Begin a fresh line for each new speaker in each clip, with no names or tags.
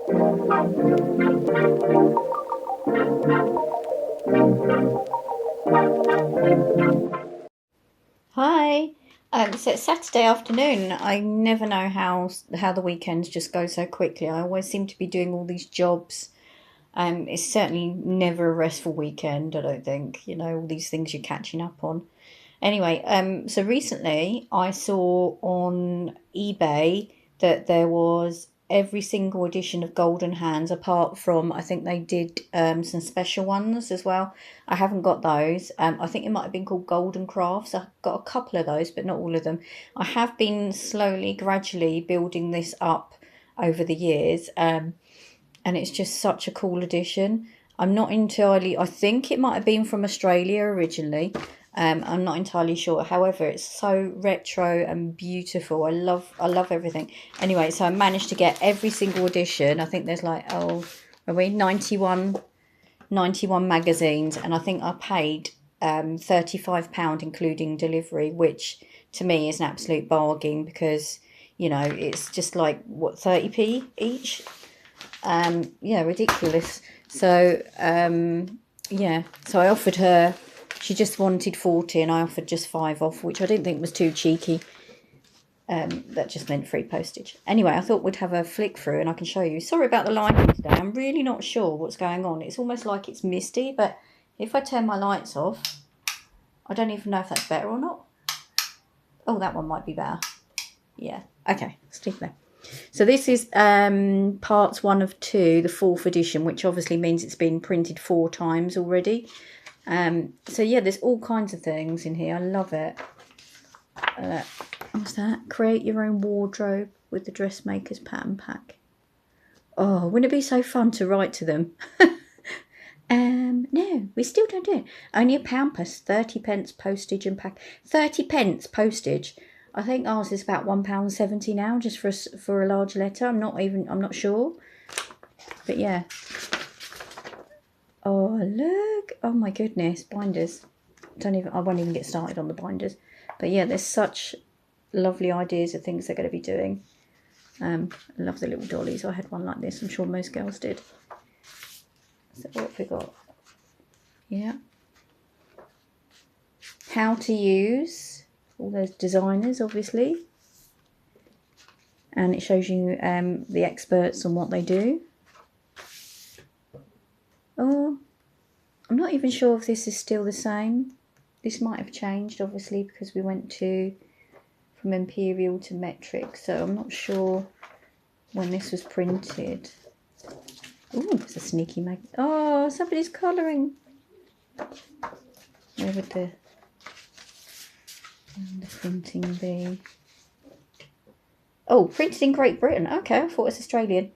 Hi. So it's Saturday afternoon. I never know how the weekends just go so quickly. I always seem to be doing all these jobs. It's certainly never a restful weekend, I don't think. You know, all these things you're catching up on. Anyway, so recently I saw on eBay that there was every single edition of Goldenhands, apart from I think they did some special ones as well. I haven't got those. I think it might have been called Golden Crafts. I've got a couple of those, but not all of them. I have been slowly, gradually building this up over the years, and it's just such a cool edition. I'm not entirely, I think it might have been from Australia originally. I'm not entirely sure. However, it's so retro and beautiful. I love everything. Anyway, so I managed to get every single edition. I think there's like, oh, are we 91 magazines, and I think I paid £35 including delivery, which to me is an absolute bargain because, you know, it's just like what, 30p each. Yeah, ridiculous. So yeah, so I offered her, she just wanted 40 and I offered just 5 off, which I didn't think was too cheeky. That just meant free postage. Anyway, I thought we'd have a flick through and I can show you. Sorry about the lighting today. I'm really not sure what's going on. It's almost like it's misty, but if I turn my lights off, I don't even know if that's better or not. Oh, that one might be better. Yeah. Okay, stick there. So this is parts 1 of 2, the 4th edition, which obviously means it's been printed 4 times already. So yeah, there's all kinds of things in here. I love it. What's that? Create your own wardrobe with the dressmaker's pattern pack. Oh, wouldn't it be so fun to write to them? No, we still don't do it. Only £1 plus 30p postage and pack. 30p postage. I think ours is about £1.70 now, just for a large letter. I'm not sure. But yeah. Oh, look. Oh my goodness, binders. I won't even get started on the binders. But yeah, there's such lovely ideas of things they're going to be doing. I love the little dollies. I had one like this. I'm sure most girls did. So what have we got? Yeah. How to use all those designers, obviously. And it shows you the experts on what they do. Oh, I'm not even sure if this is still the same. This might have changed, obviously, because we went from imperial to metric. So I'm not sure when this was printed. Oh, it's a sneaky mag. Oh, somebody's colouring. Where would the printing be? Oh, printed in Great Britain. Okay, I thought it was Australian.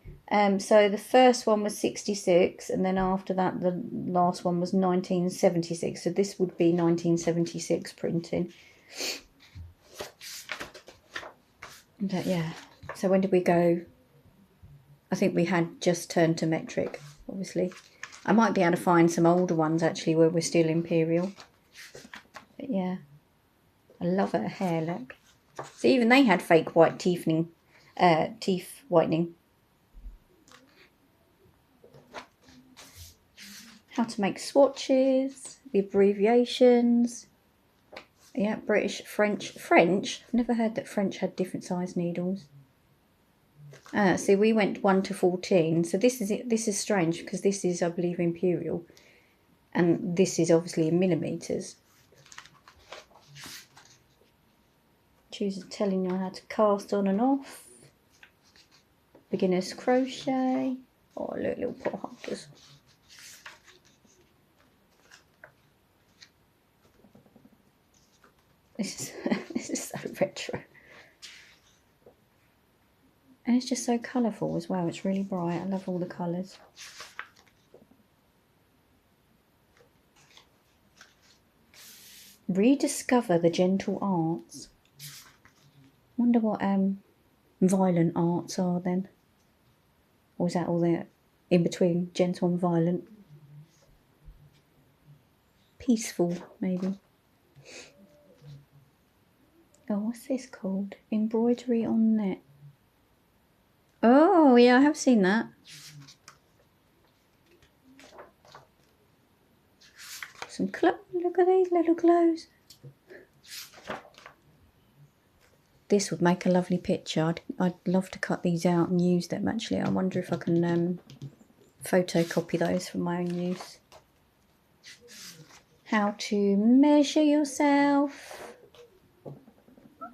So the first one was 66, and then after that, the last one was 1976. So this would be 1976 printing. But yeah. So when did we go? I think we had just turned to metric, obviously. I might be able to find some older ones actually where we're still imperial. But yeah, I love her hair. Look. So even they had fake white teeth whitening. How to make swatches, the abbreviations. Yeah, British, French. I've never heard that French had different size needles. See, we went 1 to 14. So this is strange because this is, I believe, imperial, and this is obviously in millimeters. Choose telling you how to cast on and off. Beginner's crochet. Oh, look, little pot holders. This is so retro. And it's just so colourful as well. It's really bright. I love all the colours. Rediscover the gentle arts. Wonder what violent arts are then. Or is that all there in between gentle and violent? Peaceful, maybe. Oh, what's this called? Embroidery on net. Oh, yeah, I have seen that. Some look at these little clothes. This would make a lovely picture. I'd love to cut these out and use them, actually. I wonder if I can photocopy those for my own use. How to measure yourself.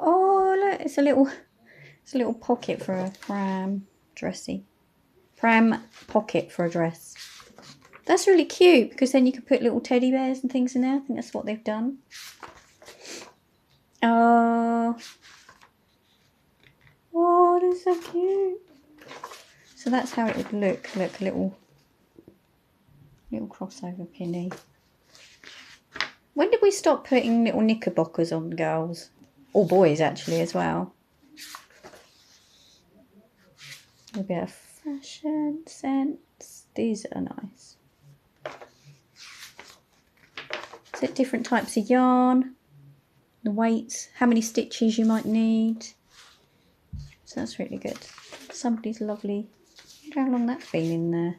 Oh, look, it's a little pocket for a pram dressy. Pram pocket for a dress. That's really cute because then you can put little teddy bears and things in there. I think that's what they've done. Oh, that's so cute. So that's how it would look. Look, a little crossover pinny. When did we stop putting little knickerbockers on girls? Or boys, actually, as well. A bit of fashion sense. These are nice. Is it different types of yarn? The weights, how many stitches you might need. So that's really good. Somebody's lovely. I wonder how long that's been in there.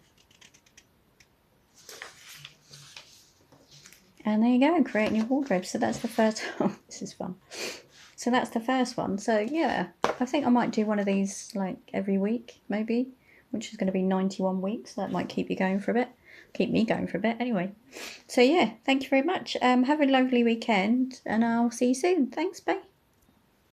And there you go, creating your wardrobe. So that's the first. Oh, this is fun. So that's the first one. So yeah, I think I might do one of these like every week, maybe, which is going to be 91 weeks. So that might keep you going for a bit. Keep me going for a bit anyway. So yeah, thank you very much. Have a lovely weekend and I'll see you soon. Thanks, bye.